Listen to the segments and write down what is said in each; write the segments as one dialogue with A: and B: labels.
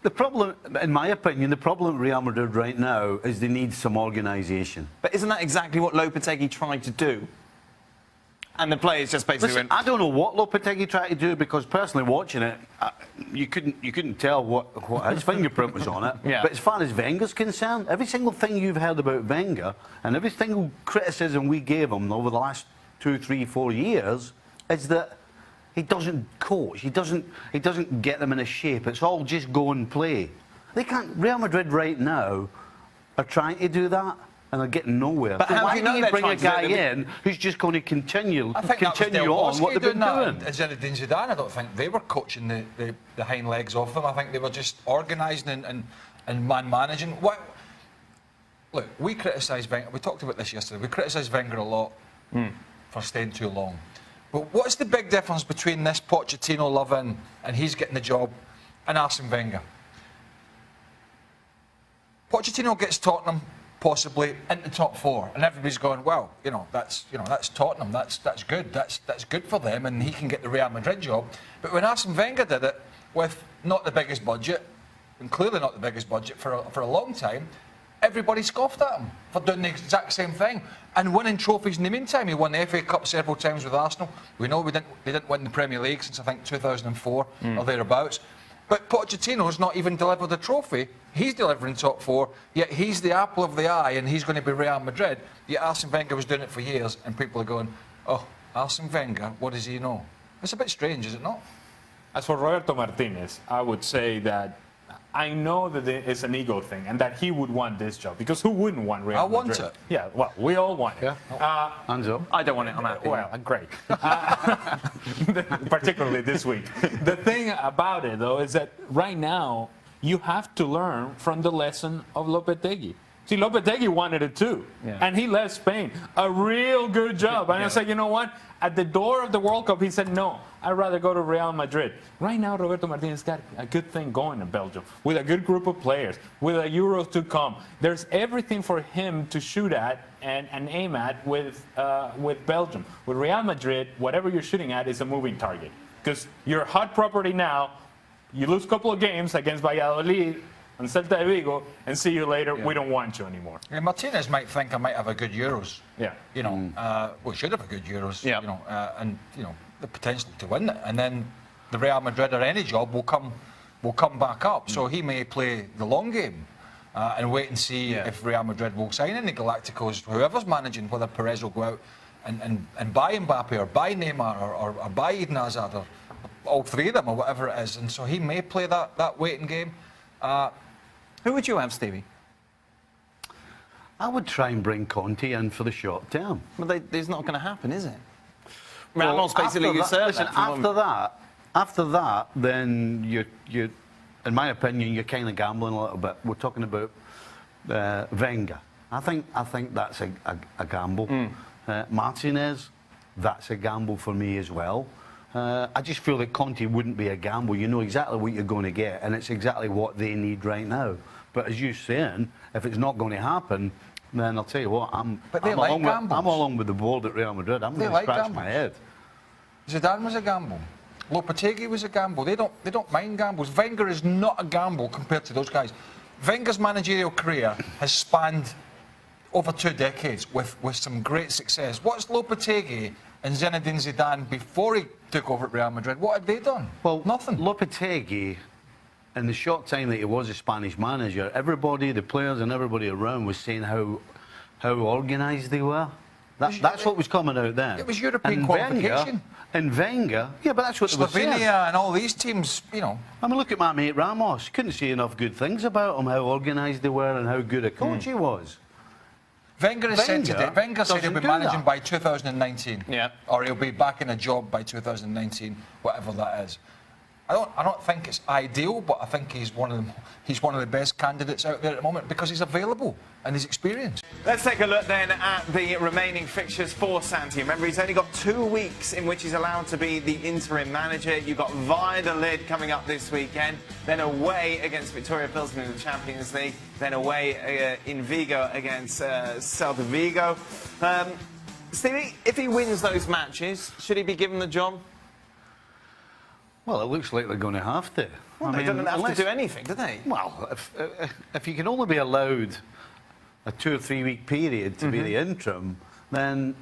A: The problem, in my opinion, the problem with Real Madrid right now is they need some organisation.
B: But isn't that exactly what Lopetegui tried to do? And the players just basically
A: Listen, I don't know what Lopetegui tried to do, because personally watching it, you couldn't tell what his fingerprint was on it.
B: Yeah.
A: But as far as Wenger's concerned, every single thing you've heard about Wenger and every single criticism we gave him over the last 2, 3, 4 years is that he doesn't coach. He doesn't get them in a shape. It's all just go and play. They can't. Real Madrid right now are trying to do that, and they're getting nowhere.
B: But
A: so
B: how
A: why
B: do you know
A: do you
B: they're
A: bring a
B: trying to
A: guy in who's just going to continue
C: I think that was Del
A: on what they've been doing?
C: Zinedine Zidane, I don't think they were coaching the hind legs off them. I think they were just organising and man-managing. Look, we criticise Wenger. We talked about this yesterday. We criticise Wenger a lot for staying too long. But what's the big difference between this Pochettino loving and he's getting the job and Arsene Wenger? Pochettino gets Tottenham possibly into top 4, and everybody's going, well, that's Tottenham, that's good, that's good for them, and he can get the Real Madrid job. But when Arsene Wenger did it with not the biggest budget, and clearly not the biggest budget for a long time, everybody scoffed at him for doing the exact same thing and winning trophies in the meantime. He won the FA Cup several times with Arsenal. We know they didn't win the Premier League since, I think, 2004 or thereabouts. But Pochettino's not even delivered a trophy. He's delivering top 4, yet he's the apple of the eye and he's going to be Real Madrid. Yet Arsene Wenger was doing it for years and people are going, oh, Arsene Wenger, what does he know? It's a bit strange, is it not?
D: As for Roberto Martinez, I would say that I know that it's an ego thing and that he would want this job, because who wouldn't want Real Madrid?
C: I want it.
D: Yeah, well, we all want it.
A: Yeah. Hands up.
B: I don't want it, I'm happy.
D: Well, great. Particularly this week. The thing about it, though, is that right now you have to learn from the lesson of Lopetegui. See, Lopetegui wanted it too, and he left Spain. A real good job. And I said, you know what? At the door of the World Cup, he said, no, I'd rather go to Real Madrid. Right now, Roberto Martinez got a good thing going in Belgium, with a good group of players, with a Euros to come. There's everything for him to shoot at and aim at with Belgium. With Real Madrid, whatever you're shooting at is a moving target. Because you're hot property now, you lose a couple of games against Valladolid and Celta de Vigo, and see you later. We don't want you anymore.
C: Yeah, Martinez might think I might have a good Euros.
D: Yeah.
C: We should have a good Euros.
B: Yeah.
C: And the potential to win it, and then the Real Madrid or any job will come back up. So he may play the long game and wait and see if Real Madrid will sign any Galacticos, whoever's managing, whether Perez will go out and buy Mbappe or buy Neymar or buy Eden Hazard or all three of them or whatever it is. And so he may play that waiting game.
B: Who would you have, Stevie?
A: I would try and bring Conte in for the short term.
B: Well, it's not going to happen, is it? Ramos basically
A: after that,
B: usurped
A: listen,
B: that.
A: after that, then you, in my opinion, you're kind of gambling a little bit. We're talking about Wenger. I think that's a gamble. Martinez, that's a gamble for me as well. I just feel that Conte wouldn't be a gamble. You know exactly what you're going to get, and it's exactly what they need right now. But as you're saying, if it's not going to happen, then I'll tell you what, I'm along with the board at Real Madrid. I'm going to scratch my head.
C: Zidane was a gamble. Lopetegui was a gamble. They don't mind gambles. Wenger is not a gamble compared to those guys. Wenger's managerial career has spanned over 2 decades with some great success. What's Lopetegui and Zinedine Zidane before he took over at Real Madrid? What had they done?
A: Well,
C: nothing.
A: Lopetegui, in the short time that he was a Spanish manager, everybody, the players and everybody around was saying how organised they were. That's what was coming out then.
C: It was European qualification.
A: And Wenger, yeah, but that's what they were saying.
C: Slovenia and all these teams,
A: I mean, look at my mate Ramos. Couldn't say enough good things about him, how organised they were and how good a coach he was.
C: Wenger said he'll be managing by 2019.
B: Yeah.
C: Or he'll be back in a job by 2019, whatever that is. I don't think it's ideal, but I think he's one of the best candidates out there at the moment because he's available and he's experienced.
B: Let's take a look then at the remaining fixtures for Santi. Remember, he's only got 2 weeks in which he's allowed to be the interim manager. You've got Valladolid coming up this weekend, then away against Victoria Pilsen in the Champions League, then away in Vigo against Celta Vigo. Stevie, if he wins those matches, should he be given the job?
A: Well, it looks like they're going to have to.
B: Well, they don't have to do anything, do they?
A: Well, if you can only be allowed a 2 or 3 week period to be the interim, then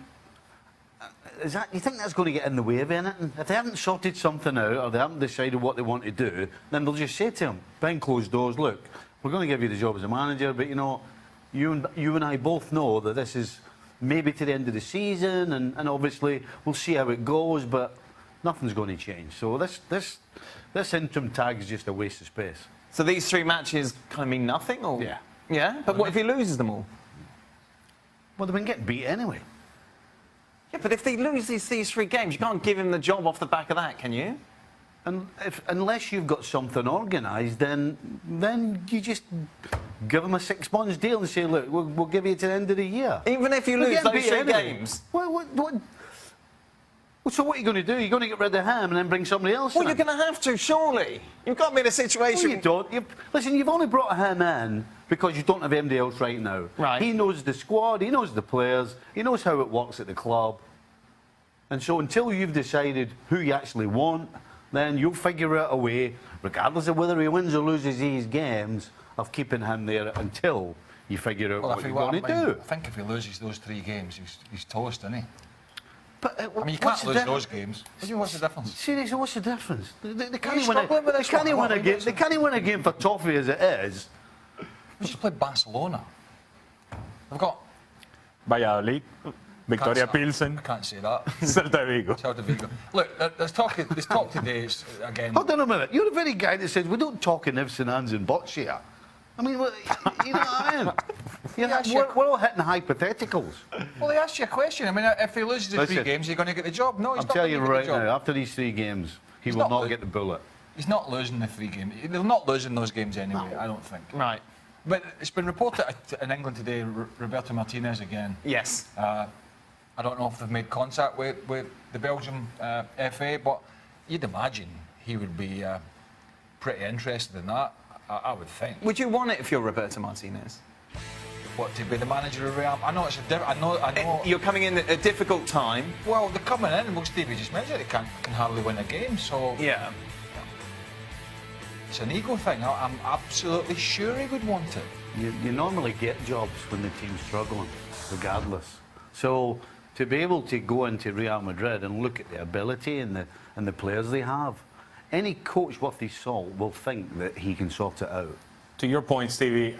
A: you think that's going to get in the way of anything? If they haven't sorted something out or they haven't decided what they want to do, then they'll just say to him, behind closed doors, look, we're going to give you the job as a manager, but you and I both know that this is maybe to the end of the season, and obviously we'll see how it goes, but nothing's going to change. So this interim tag is just a waste of space.
B: So these 3 matches kind of mean nothing, or yeah? But what if he loses them all?
A: Well, they've been getting beat anyway.
B: Yeah, but if they lose these 3 games, you can't give him the job off the back of that, can you?
A: And unless you've got something organised, then you just give them a 6 months deal and say, look, we'll give you to the end of the year.
B: Even if you lose those 3 games?
A: So what are you going to do? You're going to get rid of him and then bring somebody else
B: Well,
A: in?
B: you're going to have to, surely. You've got to be in a situation...
A: No, you don't. Listen, you've only brought him in because you don't have anybody else right now.
B: Right.
A: He knows the squad, he knows the players, he knows how it works at the club. And so until you've decided who you actually want, then you'll figure out a way, regardless of whether he wins or loses these games, of keeping him there until you figure out what you're going to do.
C: I think if he loses those 3 games, he's toast, isn't he?
A: But,
C: I mean, you can't lose those games. What's the difference?
A: Seriously, what's the difference? They can't
C: struggling with this one?
A: They can't win a game for toffee as it is.
C: We should play Barcelona. They've got...
D: Valladolid, Victoria Pilsen,
C: I can't say that.
D: Celta Vigo.
C: Celta Vigo. Look, there's talk today, again...
A: Hold on a minute. You're the very guy that says we don't talk in ifs and ands and buts here. I mean, you know what I mean? We're all hitting hypotheticals.
C: Well, they asked you a question. I mean, if he loses the 3 games, you're going to get the job. No, he's
A: I'm
C: not
A: telling
C: going
A: you
C: to get
A: right
C: the job.
A: now, after these 3 games, he will
C: not
A: not get the bullet.
C: He's not losing the 3 games. They're not losing those games anyway, I don't think.
B: Right.
C: But it's been reported in England today, Roberto Martinez again.
B: Yes.
C: I don't know if they've made contact with the Belgium FA, but you'd imagine he would be pretty interested in that, I would think.
B: Would you want it if you're Roberto Martinez?
C: What, to be the manager of Real? I know it's I know.
B: You're coming in at a difficult time.
C: Well, they're coming in, well, Stevie just mentioned they can hardly win a game, so...
B: Yeah.
C: It's an ego thing. I'm absolutely sure he would want it.
A: You normally get jobs when the team's struggling, regardless. So to be able to go into Real Madrid and look at the ability and the players they have, any coach worth his salt will think that he can sort it out.
D: To your point, Stevie,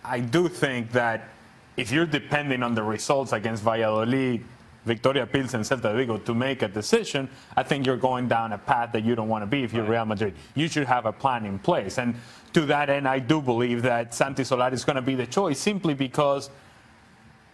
D: I do think that if you're depending on the results against Valladolid, Victoria Pilsen, and Celta Vigo to make a decision, I think you're going down a path that you don't want to be if you're Real Madrid. You should have a plan in place. And to that end, I do believe that Santi Solari is going to be the choice simply because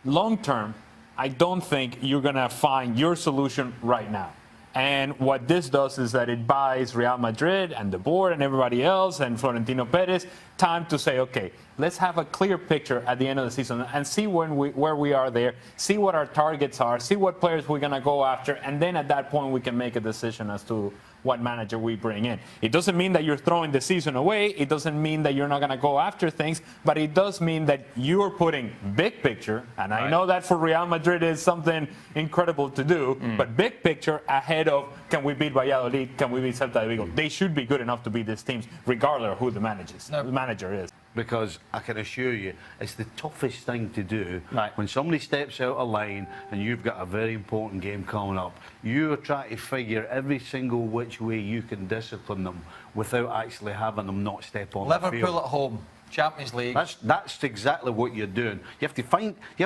D: long term, I don't think you're going to find your solution right now. And what this does is that it buys Real Madrid and the board and everybody else and Florentino Perez time to say, okay, let's have a clear picture at the end of the season and see where we are there, see what our targets are, see what players we're going to go after, and then at that point we can make a decision as to what manager we bring in. It doesn't mean that you're throwing the season away. It doesn't mean that you're not going to go after things, but it does mean that you're putting big picture, and I know that for Real Madrid is something incredible to do, but big picture ahead of can we beat Valladolid, can we beat Celta Vigo? They should be good enough to beat these teams, regardless of who the manager is.
A: Because I can assure you, it's the toughest thing to do when somebody steps out of line and you've got a very important game coming up. You are trying to figure every single which way you can discipline them without actually having them not step on the field.
C: Liverpool at home, Champions League.
A: That's exactly what you're doing. You have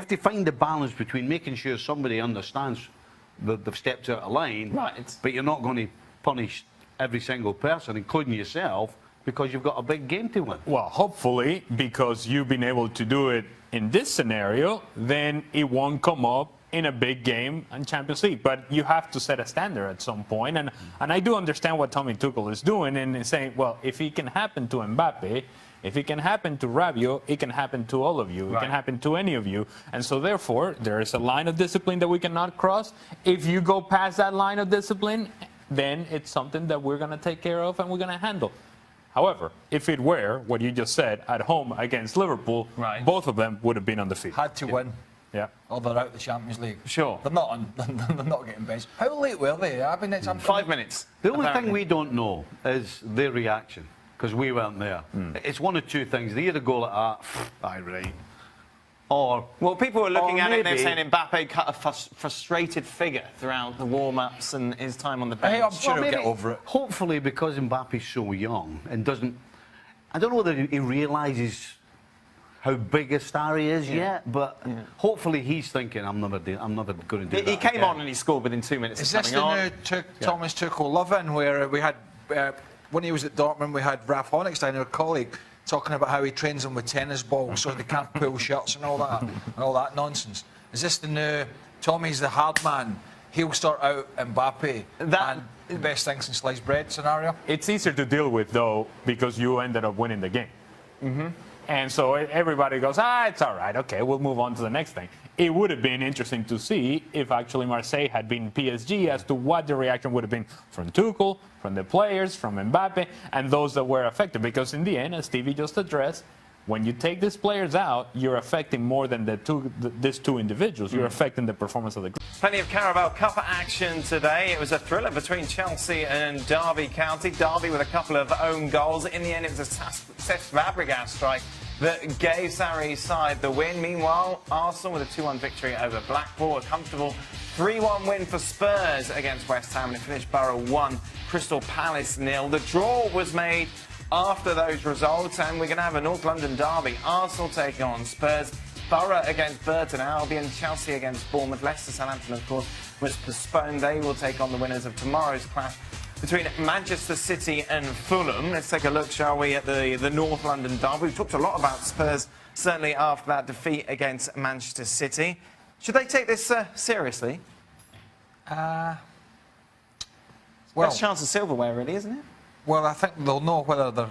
A: to find the balance between making sure somebody understands that they've stepped out of line, but you're not going to punish every single person, including yourself, because you've got a big game to win.
D: Well, hopefully, because you've been able to do it in this scenario, then it won't come up in a big game in Champions League. But you have to set a standard at some point. And I do understand what Tommy Tuchel is doing and saying, well, if it can happen to Mbappe, if it can happen to Rabiot, it can happen to all of you. It can happen to any of you. And so, therefore, there is a line of discipline that we cannot cross. If you go past that line of discipline, then it's something that we're going to take care of and we're going to handle. However, if it were what you just said at home against Liverpool, both of them would have been on the field.
C: Had to win.
D: Yeah.
C: Or they're out of the Champions League.
B: Sure.
C: They're not they're not getting benched. How late were they? I mean, it's
B: 5 minutes.
A: The only thing we don't know is their reaction. because we weren't there. It's one of two things. They either go like that, aye, right. Or,
B: well, people were looking at it and they're
A: maybe-
B: saying Mbappe cut a frustrated figure throughout the warm-ups and his time on the bench.
C: Hey, I'm sure he'll
A: maybe-
C: get over it.
A: Hopefully, because Mbappe's so young and doesn't... I don't know whether he realises how big a star he is yet, but hopefully he's thinking, I'm never going to do that.
B: He came
A: again."
B: on and he scored within 2 minutes
C: Is
B: of
C: this
B: coming
C: the
B: on.
C: new Thomas Tuchel love-in, where we had, when he was at Dortmund, we had Ralph Honigstein, our colleague, talking about how he trains them with tennis balls so they can't pull shirts and all that nonsense. Is this the new Tommy's the hard man, he'll start out Mbappe
B: That-
C: and the best thing since sliced bread scenario?
D: It's easier to deal with, though, because you ended up winning the game. And so everybody goes, it's all right, okay, we'll move on to the next thing. It would have been interesting to see if actually Marseille had been PSG as to what the reaction would have been from Tuchel, from the players, from Mbappe, and those that were affected. Because in the end, as Stevie just addressed, when you take these players out, you're affecting more than these two individuals. You're affecting the performance of the group.
B: Plenty of Carabao Cup action today. It was a thriller between Chelsea and Derby County. Derby with a couple of own goals. In the end, it was a Cesc Fabregas strike that gave Sarri's side the win. Meanwhile, Arsenal with a 2-1 victory over Blackpool. A comfortable 3-1 win for Spurs against West Ham. And it finished Borough 1, Crystal Palace 0. The draw was made after those results, and we're going to have a North London derby. Arsenal taking on Spurs, Borough against Burton Albion, Chelsea against Bournemouth, Leicester Southampton, of course, was postponed. They will take on the winners of tomorrow's clash between Manchester City and Fulham. Let's take a look, shall we, at the North London derby. We've talked a lot about Spurs, certainly after that defeat against Manchester City. Should they take this seriously?
C: Well,
B: Best chance of silverware, really, isn't it?
C: Well, I think they'll know whether they're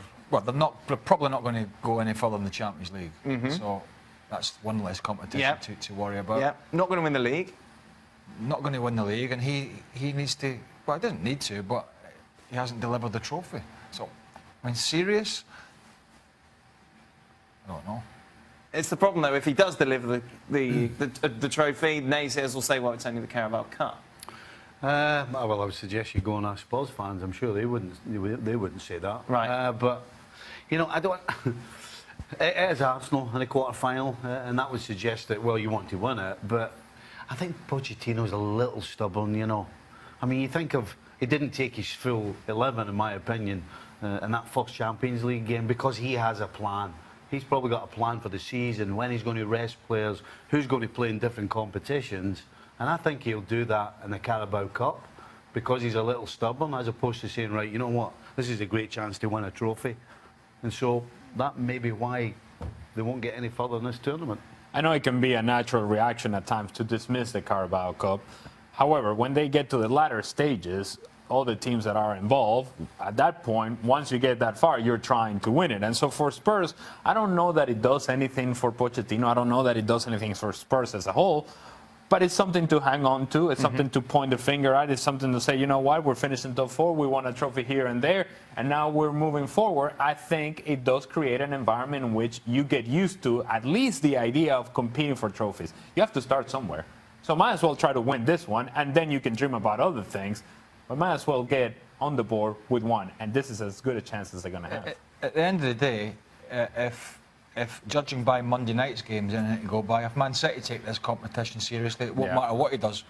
C: probably not going to go any further in the Champions League. So that's one less competition to worry about.
B: Yeah, not going to win the league.
C: Not going to win the league, and he needs to. Well, he doesn't need to, but he hasn't delivered the trophy. So, I mean, serious? I don't know.
B: It's the problem, though, if he does deliver the trophy, naysayers will say, well, it's only the Carabao Cup.
A: Well, I would suggest you go and ask Spurs fans. I'm sure they wouldn't say that.
B: Right.
A: But, you know, I don't... It is Arsenal in the quarter-final, and that would suggest that, well, you want to win it. But I think Pochettino's a little stubborn, you know. I mean, you think of... He didn't take his full 11, in my opinion, in that first Champions League game because he has a plan. He's probably got a plan for the season, when he's going to rest players, who's going to play in different competitions. And I think he'll do that in the Carabao Cup because he's a little stubborn, as opposed to saying, right, you know what, this is a great chance to win a trophy. And so that may be why they won't get any further in this tournament.
D: I know it can be a natural reaction at times to dismiss the Carabao Cup. However, when they get to the latter stages, all the teams that are involved, at that point, once you get that far, you're trying to win it. And so for Spurs, I don't know that it does anything for Pochettino. I don't know that it does anything for Spurs as a whole. But it's something to hang on to. It's something to point the finger at. It's something to say, you know what, we're finishing top 4. We won a trophy here and there. And now we're moving forward. I think it does create an environment in which you get used to at least the idea of competing for trophies. You have to start somewhere. So might as well try to win this one, and then you can dream about other things. But might as well get on the board with one. And this is as good a chance as they're going to have.
C: At the end of the day, if judging by Monday night's games and it go by, if Man City take this competition seriously, it won't matter what he does,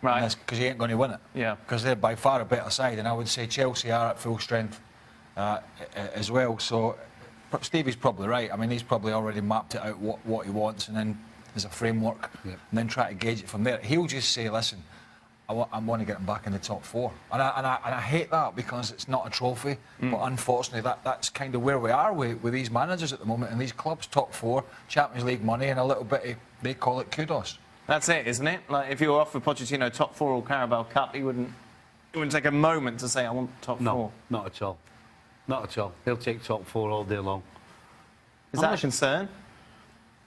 B: Right.
C: Because he ain't going to win it.
B: Yeah.
C: Because they're by far a better side, and I would say Chelsea are at full strength as well. So Stevie's probably right. I mean, he's probably already mapped it out what he wants, and then there's a framework, and then try to gauge it from there. He'll just say, listen, I want to get him back in the top 4. And I hate that because it's not a trophy. But unfortunately, that's kind of where we are with these managers at the moment and these clubs, top 4, Champions League money and a little bit of, they call it kudos.
B: That's it, isn't it? Like, if you were offered Pochettino top 4 or Carabao Cup, he wouldn't take a moment to say, I want top 4.
A: No, not at all. Not at all. He'll take top 4 all day long.
B: Is that a concern?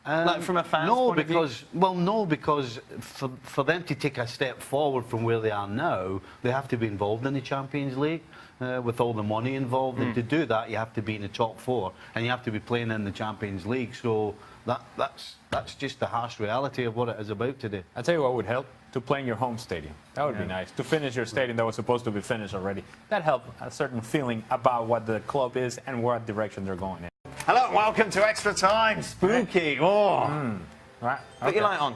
B: Like from a fan's
A: no,
B: point of view?
A: because no, because for them to take a step forward from where they are now, they have to be involved in the Champions League with all the money involved. And to do that, you have to be in the top 4, and you have to be playing in the Champions League. So that's just the harsh reality of what it is about today.
D: I'll tell you what would help, to play in your home stadium. That would be nice. To finish your stadium that was supposed to be finished already. That helped a certain feeling about what the club is and what direction they're going in.
B: Hello, welcome to Extra Time. Spooky. Oh.
D: Right?
B: Put your light on.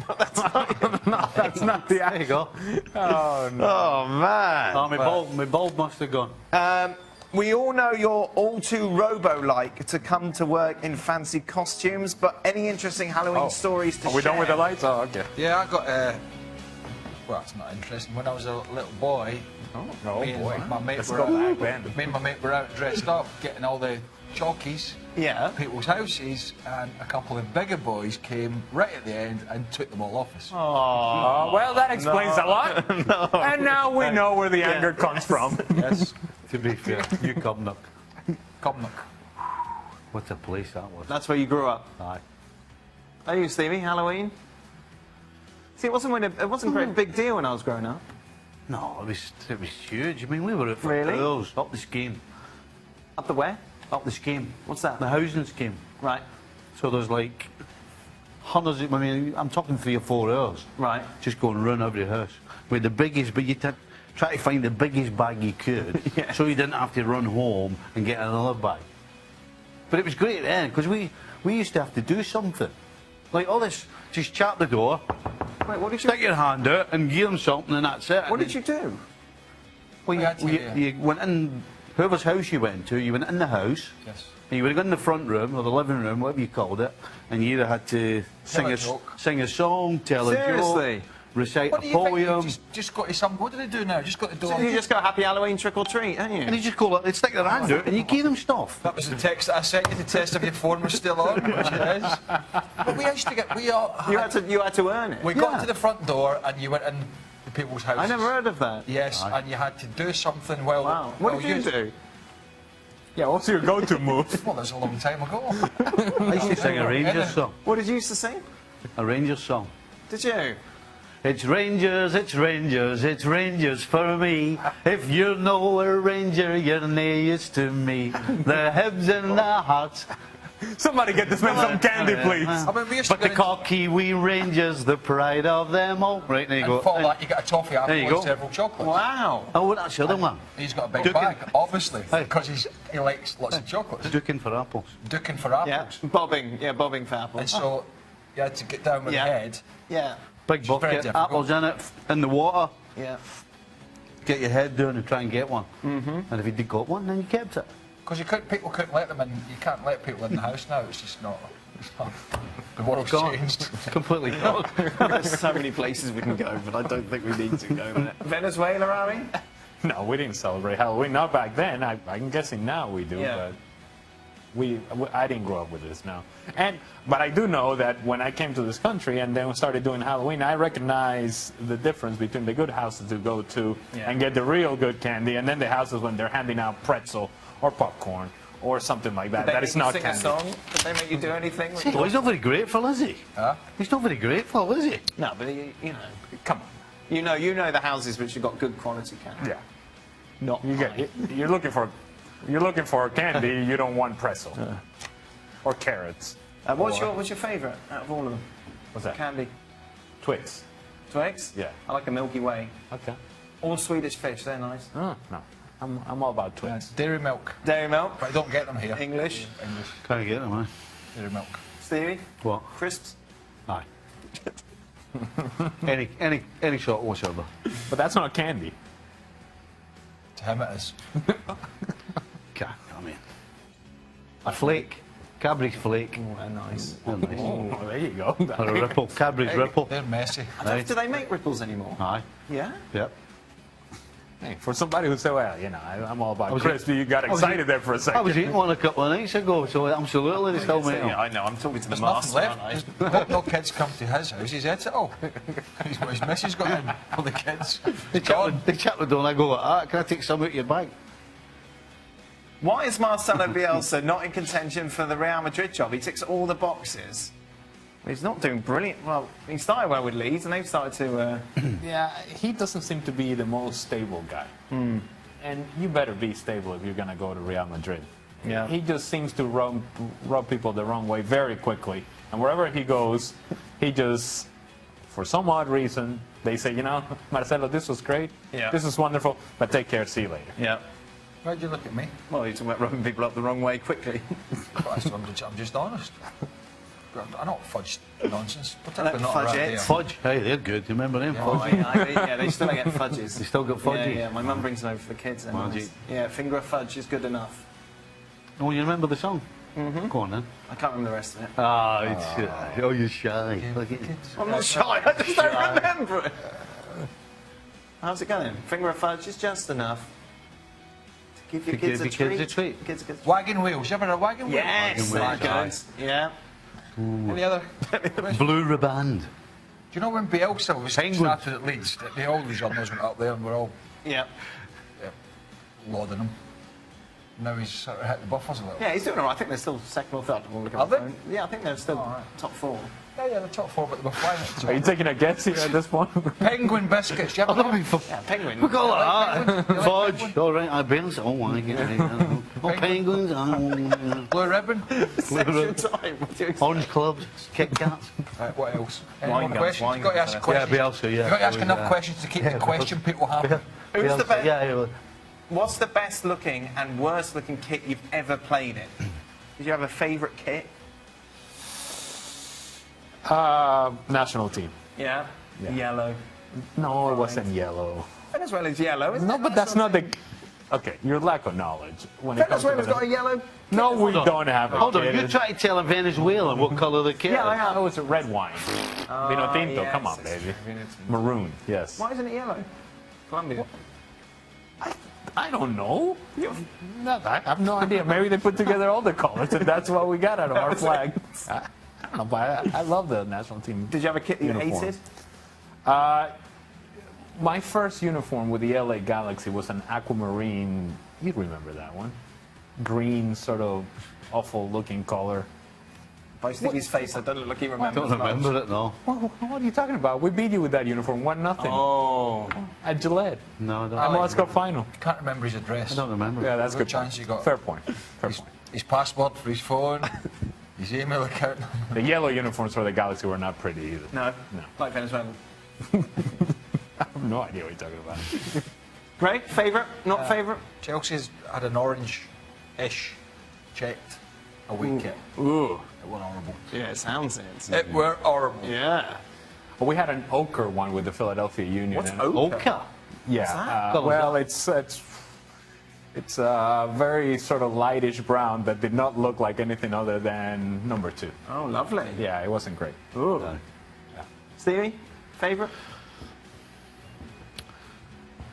D: That's not the...
A: There you go.
D: Oh, no.
B: Oh, man.
A: Oh, my bulb must have gone.
B: We all know you're all too robo-like to come to work in fancy costumes, but any interesting Halloween stories to share?
D: Are we done with the lights? Oh, okay.
C: Yeah, I got well, it's not interesting. When I was a little boy, me and my mate
D: Let's
C: were
D: go
C: out,
D: back then.
C: me and my mate were out dressed up, getting all the chalkies
B: Yeah.
C: at people's houses, and a couple of bigger boys came right at the end and took them all off us.
D: Oh, well, that explains a lot. And now we know where the anger comes from.
C: Yes,
A: To be fair, you Cumnock.
C: Cumnock.
A: What a place that was.
B: That's where you grew up.
A: Aye.
B: Are you, Stevie? Halloween? See, it wasn't a great big deal when I was growing up.
A: No, it was huge. I mean, we were out for
B: Really?
A: hours up the scheme.
B: Up the where?
A: Up the scheme.
B: What's that?
A: The housing scheme.
B: Right.
A: So there's like hundreds of, I mean, I'm talking 3 or 4 hours.
B: Right.
A: Just go and run every house. With the biggest, but you try to find the biggest bag you could,
B: Yeah.
A: so you didn't have to run home and get another bag. But it was great then, because we used to have to do something. Like all this, just chat the door,
B: Wait, what did you...
A: stick your hand out and give them something and that's it.
B: What did you do?
A: Well, you went in, whoever's house you went to, you went in the house,
C: Yes.
A: and you would have gone in the front room or the living room, whatever you called it, and you either had to
C: Tell a joke.
A: sing a song, tell a
B: Seriously?
A: joke, recite
C: What
A: a
C: do you think?
A: poem.
C: You just got to some. What do they do now? Just got to do.
B: So you just got Happy Halloween trick or treat, haven't
A: And
B: you?
A: you just go like, they'd stick their hand out and you give them stuff.
C: That was the text that I sent you to test if your phone was still on, which it is. But we used to get. We all.
B: You had to earn it.
C: We
A: Yeah.
C: got to the front door and you went in the people's houses.
B: I never heard of that.
C: Yes, and you had to do something while.
B: Wow. What
C: while
B: did you do?
D: Yeah, what's your go-to move?
C: Well, that was a long time ago.
A: I used to sing a Rangers song.
B: What did you used to sing?
A: A Rangers song.
B: Did you?
A: It's Rangers, it's Rangers, it's Rangers for me. If you're no a Ranger, you're nae use to me. The Hibs and the Hearts.
D: Somebody get this man some candy, please.
C: I mean, we used to
A: But the
C: go
A: cocky wee Rangers, the pride of them all. Right, there you
C: and
A: go.
C: for that, you get a toffee
A: There you
C: apple
A: go.
C: and several chocolates.
B: Wow.
A: Oh, that's the other one.
C: He's got a big
A: Duking.
C: bag, obviously,
A: Hey.
C: because he likes lots of chocolates.
A: Duking for apples.
C: Duking for apples.
B: Yeah. Bobbing for apples.
C: And so you had to get down with
B: Yeah.
C: the head.
B: Yeah.
A: Big
C: very
A: bucket,
C: difficult.
A: apples in it, in the water.
B: Yeah.
A: Get your head down and try and get one. And if you did got one, then you kept it.
C: Because people couldn't let them in. You can't let people in the house now. It's just not. It's not the world's
A: Gone.
C: changed.
A: Completely gone.
B: There's so many places we can go, but I don't think we need to go. Venezuela, are we?
D: No, we didn't celebrate Halloween. Not back then. I'm guessing now we do,
B: Yeah.
D: but I didn't grow up with this now. But I do know that when I came to this country and then started doing Halloween, I recognize the difference between the good houses to go to and get the real good candy, and then the houses when they're handing out pretzel or popcorn or something like that. That is not
B: sing
D: candy.
B: a song? Did they make you do anything?
A: Well, he's not very grateful, is he?
C: Huh?
A: He's not very grateful, is he?
B: No, but you know,
D: Come on.
B: you know the houses which have got good quality candy.
D: Yeah.
B: Not
D: You're looking for candy. You don't want pretzel or carrots.
B: what's your favourite out of all of them?
D: What's that?
B: Candy.
D: Twix.
B: Twix?
D: Yeah.
B: I like a Milky Way.
D: Okay.
B: All Swedish fish, they're nice.
D: Oh, no. I'm all about Twix.
C: Dairy milk.
B: Dairy milk.
C: But I don't get them here.
B: English.
C: English.
A: Can't get him, eh?
C: Dairy milk.
B: Stevie?
A: What?
B: Crisps?
A: Aye. any sort whatsoever.
D: But that's not candy.
C: To him it is.
A: I mean, a flake. Cadbury's flake.
B: Oh, they're nice.
A: They're nice.
D: Oh, there you go.
A: Or a ripple. Cadbury's ripple.
C: They're messy.
A: Aye.
B: Do they make ripples anymore?
A: Aye.
B: Yeah?
A: Yep.
D: Hey, for somebody who said, well, you know, I'm all about
A: was
D: crispy, you got excited there for a
A: I was
D: second.
A: eating one a couple of nights ago, so absolutely they still make them.
B: I know. I'm talking to the
C: There's nothing
B: master.
C: left.
B: aren't I?
C: There's no kids come to his house. He's ate it all. He's got his missus got in for the kids.
A: They chat the door and I go like that. Can I take some out of your bag?
B: Why is Marcelo Bielsa not in contention for the Real Madrid job? He ticks all the boxes. He's not doing brilliant. Well, he started well with Leeds, and they've started to...
D: Yeah, he doesn't seem to be the most stable guy. And you better be stable if you're going to go to Real Madrid.
B: Yeah.
D: He just seems to rub people the wrong way very quickly. And wherever he goes, he just, for some odd reason, they say, you know, Marcelo, this was great.
B: Yeah.
D: This is wonderful, but take care, see you later.
B: Yeah.
C: Why'd you look at me?
B: Well, you're talking about rubbing people up the wrong way quickly.
C: I'm just honest. I don't fudge nonsense. Particularly not
B: fudge
C: around
B: it.
C: here.
A: Fudge, hey, they're good. You remember them?
B: Oh,
A: Fudge.
B: yeah, they still get fudges.
A: They still got
B: Yeah,
A: fudgy.
B: yeah, my mum brings them over for the kids. They're nice.
A: Magic.
B: Yeah, finger of fudge is good enough.
A: Oh, you remember the song? Go on then.
B: I can't remember the rest of it.
A: Ah, oh, you're shy. Look at
B: I'm not shy, I just don't remember it. How's it going? Finger of fudge is just enough to give your
A: To
B: kids
A: give
B: a
A: your
B: treat.
A: kids a treat.
B: Kids a good treat.
C: Wagon wheels. You ever had a wagon wheel?
B: Yes, there
A: Wagon
B: it
A: wheel.
B: goes. Yeah.
C: Any other?
A: Blue Riband.
C: Do you know when Bielsa was
A: Penguin.
C: started at Leeds, the all these journalists went up there and we're all
B: Yeah.
C: lauding him. Now he's sort of hit the buffers a little.
B: Yeah, he's doing all right. I think they're still second or third. We'll look at
C: Are
B: the
C: they?
B: phone. Yeah, I think they're still
C: All right.
B: top 4.
C: Yeah, the top 4, but they were flying at the
D: Are you
C: top.
D: taking a guess here at this point?
C: Penguin biscuits. You ever had them?
B: Yeah, penguin.
A: Look at all that.
C: You like
A: Fudge.
C: penguin?
A: All right, I bounce. Oh, I get it. Oh, penguins. Oh,
C: Blue ribbon.
B: Section time. What do you expect?
A: orange clubs. Kit Kats.
C: Right, what else? Any
B: Wine
C: more
B: guns,
C: questions?
B: wine
C: You've got to
B: guns,
C: ask
B: yeah.
C: questions.
A: Yeah, Bielsa, yeah.
C: You've got to ask
A: Oh,
C: enough
A: yeah.
C: questions to keep the question people happy.
B: Who's the best?
A: Yeah.
B: What's the best looking and worst looking kit you've ever played in? Did you have a favourite kit?
D: National team.
B: Yeah. Yellow.
D: No, it wasn't yellow.
B: Venezuela's yellow, isn't
D: No,
B: it?
D: but that's not the... Okay, your lack of knowledge when it comes to
B: Venezuela's got a yellow.
D: No, we don't have it.
A: Hold on, you're trying to tell a Venezuelan what colour the kit
B: Yeah, I
A: is.
B: am.
D: Oh, it's a red wine. Vino tinto,
B: yes,
D: come on,
B: it's
D: baby.
B: Vino tinto.
D: Maroon, yes.
B: Why isn't it yellow? Colombia.
D: I don't know. I have no idea. Maybe they put together all the colors and that's what we got out of our flag. I don't know, but I love the national team.
B: Did you have a kit you
D: Uniform.
B: hated?
D: My first uniform with the LA Galaxy was an aquamarine. You remember that one? Green, sort of awful looking color.
B: By Sticky's face, I don't look like he
A: I
B: remembers
A: don't
B: much.
A: remember it, no.
D: What are you talking about? We beat you with that uniform, 1-0
B: Oh.
D: at Gillette.
A: No, I don't.
D: At World Cup final.
C: Can't remember his address.
A: I don't remember.
D: Yeah, that's
C: Good
D: good.
C: chance you got
D: Fair point. Fair
C: his,
D: point.
C: his password for his phone, his email account.
D: The yellow uniforms for the Galaxy were not pretty either.
B: No.
D: No.
B: Like Venezuela.
D: I have no idea what you're talking about.
B: Great. Favourite? Not favourite?
C: Chelsea's had an orange-ish checked away kit.
D: Ooh.
C: It were horrible.
B: Yeah, it sounds it.
C: It were horrible.
B: Yeah.
D: Well, we had an ochre one with the Philadelphia Union.
B: What's
D: and-
B: ochre?
A: Oka.
D: Yeah.
B: that?
D: Well, it's a very sort of lightish brown that did not look like anything other than number 2.
B: Oh, lovely.
D: Yeah, it wasn't great.
B: Ooh. Stevie, favourite?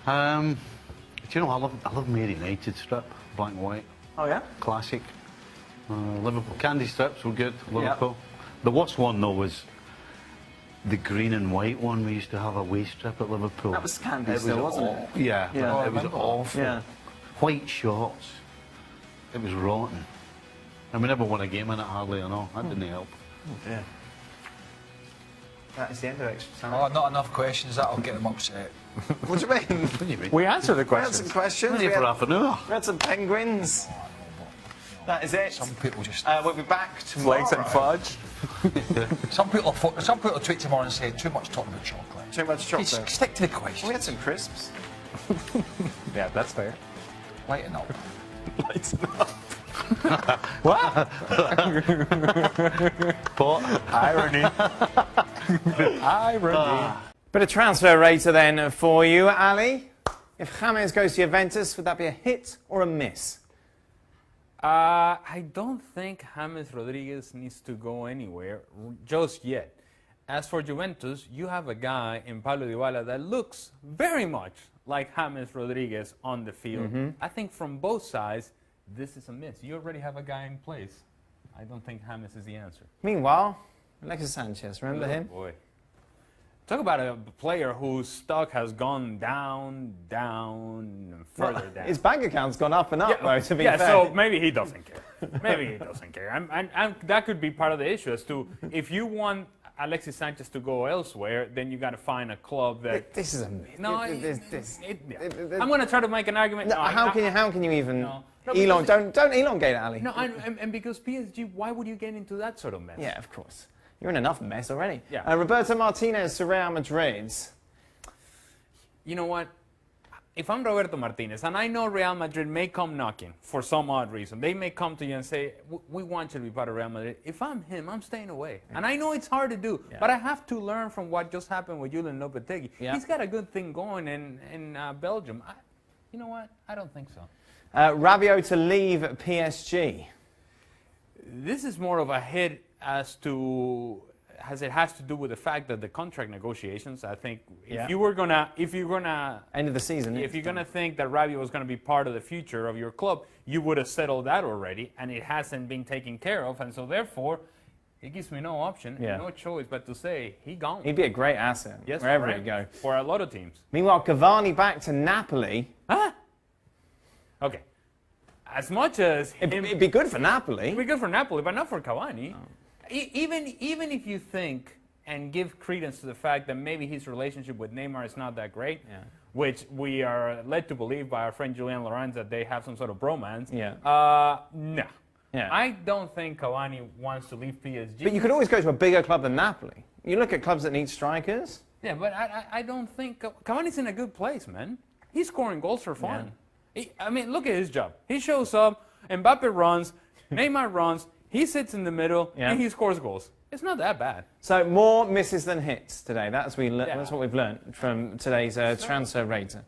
A: Do you know, I love Mary United strip, black and white,
B: Oh, yeah?
A: classic. Liverpool candy strips were good, Liverpool. The worst one though was the green and white one. We used to have a waist strip at Liverpool.
B: That was candy
A: It
B: still, wasn't
A: aw-
B: it?
A: Yeah,
B: Yeah.
A: but
B: Oh, I
A: it was
C: remember.
A: awful.
B: Yeah.
A: White shorts. It was rotten. And we never won a game in it hardly at all. That didn't help.
B: Yeah. That is the end of extra time.
C: Oh, not enough questions. That'll get them upset.
B: What do you mean?
A: What do you mean?
D: We answered the
B: We had some
D: questions.
B: questions.
A: We're
B: We
A: here for
B: had,
A: half an hour.
B: we had some penguins. That is it.
C: Some people just.
B: We'll be back tomorrow.
D: Flakes and fudge.
C: Some people tweet tomorrow and say too much talking about chocolate.
B: Too much
C: Please
B: chocolate.
C: stick to the
B: We
C: question.
B: had some crisps.
D: Yeah, that's fair.
C: Lighten up.
D: What? Irony. Irony.
B: Bit of transfer rater then for you, Ali. If James goes to Juventus, would that be a hit or a miss?
D: I don't think James Rodriguez needs to go anywhere just yet. As for Juventus, you have a guy in Paulo Dybala that looks very much like James Rodriguez on the field. I think from both sides, this is a miss. You already have a guy in place. I don't think James is the answer.
B: Meanwhile, Alexis Sanchez, remember him?
D: Boy. Talk about a player whose stock has gone down, and further down.
B: His bank account's gone up and up, though, to be fair.
D: So maybe he doesn't care. Maybe he doesn't care. And that could be part of the issue as to if you want Alexis Sanchez to go elsewhere, then you got to find a club that.
B: This is a myth.
D: No, I'm going to try to make an argument.
B: No, how can you even don't elongate it, Ali?
D: No, and because PSG, why would you get into that sort of mess?
B: Yeah, of course. You're in enough mess already.
D: Yeah.
B: Roberto Martinez to Real Madrid.
D: You know what? If I'm Roberto Martinez, and I know Real Madrid may come knocking for some odd reason, they may come to you and say, we want you to be part of Real Madrid. If I'm him, I'm staying away. Yeah. And I know it's hard to do, but I have to learn from what just happened with Julian Lopetegui. Yeah. He's got a good thing going in Belgium. You know what? I don't think so.
B: Rabiot to leave PSG.
D: This is more of a hit as it has to do with the fact that the contract negotiations, I think, if you're gonna
B: end of the season,
D: if you're gonna think that Rabiot was gonna be part of the future of your club, you would have settled that already, and it hasn't been taken care of, and so therefore, it gives me no option, no choice but to say he gone.
B: He'd be a great asset wherever he go
D: for a lot of teams.
B: Meanwhile, Cavani back to Napoli.
D: Huh? Okay. As much as
B: it'd be good for Napoli.
D: It'd be good for Napoli, but not for Cavani. Oh. Even if you think and give credence to the fact that maybe his relationship with Neymar is not that great, which we are led to believe by our friend Julian Lorenz that they have some sort of bromance. No. Yeah. I don't think Cavani wants to leave PSG.
B: But you could always go to a bigger club than Napoli. You look at clubs that need strikers.
D: Yeah, but I don't think Cavani's in a good place, man. He's scoring goals for fun. I mean, look at his job. He shows up, Mbappe runs, Neymar runs, he sits in the middle, and he scores goals. It's not that bad.
B: So more misses than hits today. That's what we've learned from today's transfer rater.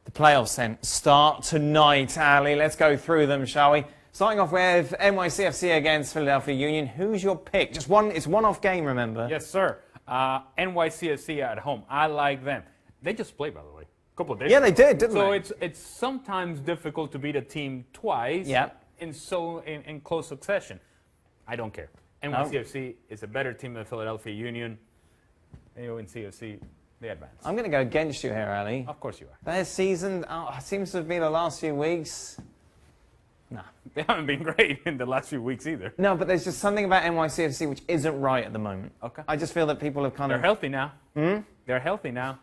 B: The playoffs then start tonight, Ali. Let's go through them, shall we? Starting off with NYCFC against Philadelphia Union. Who's your pick? Just one. It's one-off game, remember?
D: Yes, sir. NYCFC at home. I like them. They just played, by the way. Couple of days
B: ago. They did, didn't they?
D: So it's sometimes difficult to beat a team twice in close succession. I don't care. NYCFC is a better team than Philadelphia Union. NYCFC, they advance.
B: I'm going to go against you here, Ali.
D: Of course you are.
B: Their season seems to have been the last few weeks. No.
D: They haven't been great in the last few weeks either.
B: No, but there's just something about NYCFC which isn't right at the moment.
D: Okay.
B: I just feel that people have
D: They're healthy now. They're healthy now.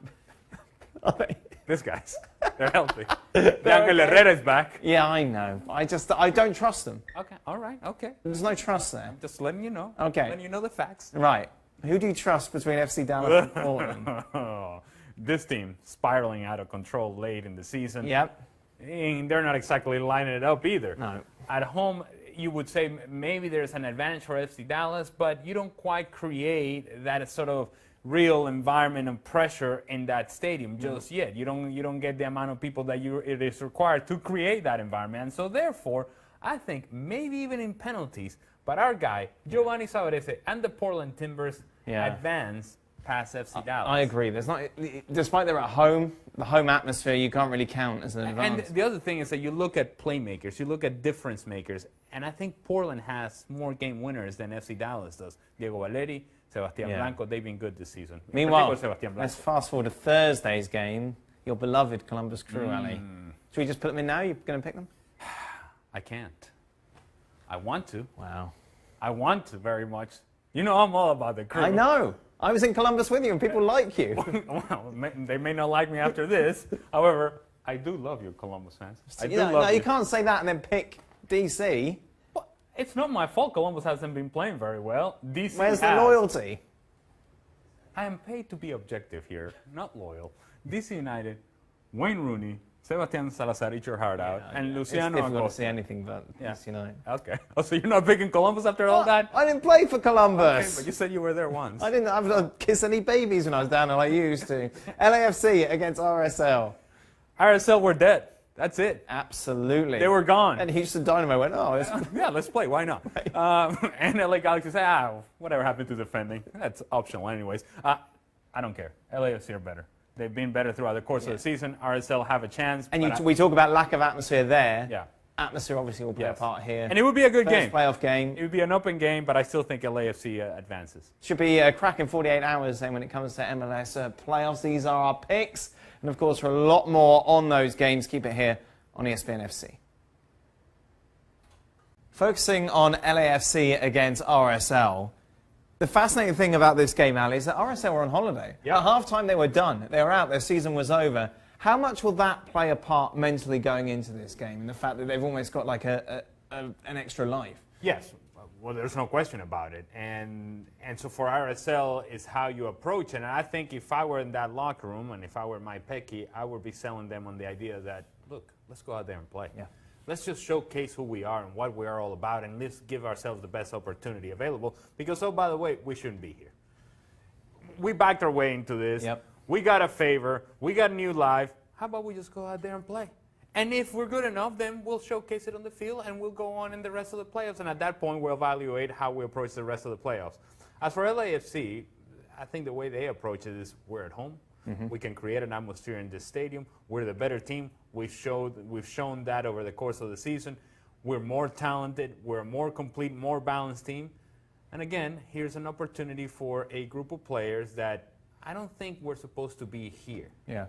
D: These guys, they're healthy. Ángel Herrera is back.
B: Yeah, I know. I don't trust them.
D: Okay, all right, okay.
B: There's no trust there.
D: I'm just letting you know.
B: Okay.
D: Letting you know the facts.
B: Right. Who do you trust between FC Dallas and Portland?
D: This team spiraling out of control late in the season.
B: Yep.
D: And they're not exactly lining it up either.
B: No.
D: At home, you would say maybe there's an advantage for FC Dallas, but you don't quite create that sort of real environment and pressure in that stadium just yet. You don't get the amount of people that it is required to create that environment. And so therefore, I think maybe even in penalties, but our guy, Giovanni Savarese, and the Portland Timbers advance past FC Dallas.
B: I agree. There's not, despite they're at home, the home atmosphere, you can't really count as an advantage.
D: And the other thing is that you look at playmakers, you look at difference makers, and I think Portland has more game winners than FC Dallas does. Diego Valeri, Sebastián Blanco, they've been good this season.
B: Meanwhile, let's fast forward to Thursday's game. Your beloved Columbus Crew, Ali. Should we just put them in now? You're going to pick them?
D: I can't. I want to.
B: Wow.
D: I want to very much. You know I'm all about the Crew.
B: I know. I was in Columbus with you, and people like you.
D: Well, they may not like me after this. However, I do love you, Columbus fans. I do love you.
B: No, you can't say that and then pick DC.
D: It's not my fault Columbus hasn't been playing very well. DC
B: Where's the loyalty?
D: I am paid to be objective here, not loyal. DC United, Wayne Rooney, Sebastián Salazar, eat your heart out, and Luciano
B: It's difficult
D: Acosta.
B: to say anything but DC United.
D: Okay. Oh, so you're not picking Columbus after all that?
B: I didn't play for Columbus.
D: Okay, but you said you were there once.
B: I didn't kiss any babies when I was down there like you used to. LAFC against RSL.
D: RSL were dead. That's it.
B: Absolutely.
D: They were gone.
B: And Houston Dynamo went,
D: yeah, let's play. Why not? And LA Galaxy said, whatever happened to defending? That's optional anyways. I don't care. LAFC are better. They've been better throughout the course of the season. RSL have a chance.
B: And we talk about lack of atmosphere there.
D: Yeah.
B: Atmosphere obviously will play a part here.
D: And it would be a good
B: First
D: game.
B: playoff game.
D: It would be an open game, but I still think LAFC advances.
B: Should be a cracking 48 hours then when it comes to MLS playoffs. These are our picks. And of course, for a lot more on those games, keep it here on ESPN FC. Focusing on LAFC against RSL. The fascinating thing about this game, Ali, is that RSL were on holiday.
D: Yeah.
B: At half-time, they were done. They were out. Their season was over. How much will that play a part mentally going into this game, and the fact that they've almost got like an extra life?
D: Yes, well, there's no question about it. And so for RSL, it's how you approach it. And I think if I were in that locker room and if I were Mike Pecky, I would be selling them on the idea that, look, let's go out there and play.
B: Yeah.
D: Let's just showcase who we are and what we are all about, and let's give ourselves the best opportunity available. Because, oh, by the way, we shouldn't be here. We backed our way into this.
B: Yep.
D: We got a favor. We got new life. How about we just go out there and play? And if we're good enough, then we'll showcase it on the field and we'll go on in the rest of the playoffs. And at that point, we'll evaluate how we approach the rest of the playoffs. As for LAFC, I think the way they approach it is we're at home. We can create an atmosphere in this stadium. We're the better team. We've shown that over the course of the season. We're more talented. We're a more complete, more balanced team. And again, here's an opportunity for a group of players that I don't think we're supposed to be here.
B: Yeah.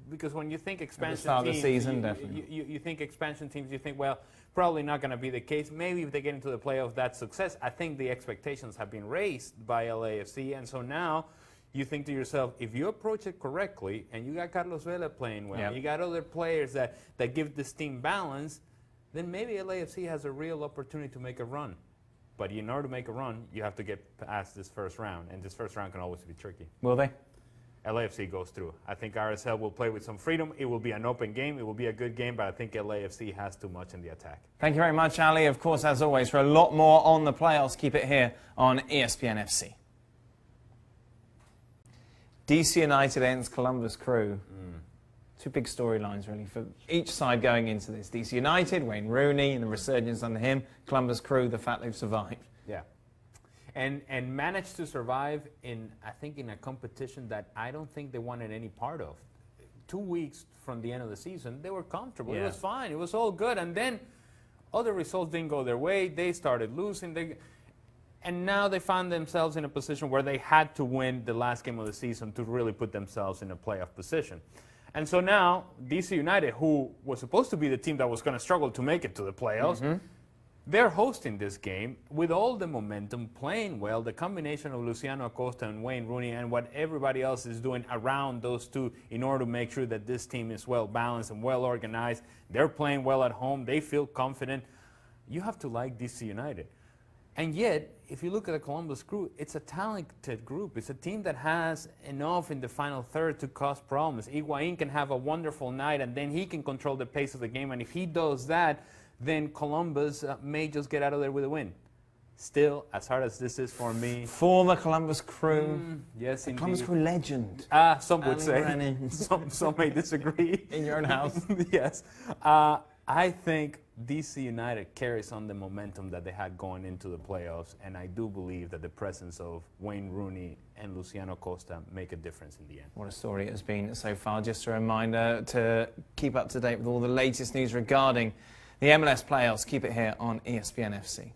D: Because when you think expansion
B: start of the
D: teams,
B: season, definitely.
D: You think expansion teams, you think, well, probably not going to be the case. Maybe if they get into the playoffs, that's success. I think the expectations have been raised by LAFC, and so now you think to yourself, if you approach it correctly, and you got Carlos Vela playing well,
B: Yep.
D: you got other players that give this team balance, then maybe LAFC has a real opportunity to make a run. But in order to make a run, you have to get past this first round, and this first round can always be tricky.
B: Will they?
D: LAFC goes through. I think RSL will play with some freedom. It will be an open game. It will be a good game, but I think LAFC has too much in the attack.
B: Thank you very much, Ali. Of course, as always, for a lot more on the playoffs, keep it here on ESPN FC. DC United against Columbus Crew. Two big storylines, really, for each side going into this. DC United, Wayne Rooney, and the resurgence under him. Columbus Crew, the fact they've survived.
D: Yeah. And managed to survive I think, in a competition that I don't think they wanted any part of. 2 weeks from the end of the season, they were comfortable.
B: Yeah.
D: It was fine. It was all good. And then other results didn't go their way. They started losing. And now they found themselves in a position where they had to win the last game of the season to really put themselves in a playoff position. And so now, DC United, who was supposed to be the team that was going to struggle to make it to the playoffs, they're hosting this game with all the momentum, playing well, the combination of Luciano Acosta and Wayne Rooney and what everybody else is doing around those two in order to make sure that this team is well balanced and well organized. They're playing well at home. They feel confident. You have to like DC United. And yet, if you look at the Columbus Crew, it's a talented group. It's a team that has enough in the final third to cause problems. Higuain can have a wonderful night, and then he can control the pace of the game. And if he does that, then Columbus may just get out of there with a win. Still, as hard as this is for me.
B: Former Columbus Crew.
D: Yes, indeed.
B: Columbus Crew legend.
D: Some would
B: Ali
D: say.
B: Brennan.
D: Some may disagree.
B: In your own house.
D: Yes. I think DC United carries on the momentum that they had going into the playoffs, and I do believe that the presence of Wayne Rooney and Luciano Acosta make a difference in the end.
B: What a story it has been so far. Just a reminder to keep up to date with all the latest news regarding the MLS playoffs. Keep it here on ESPN FC.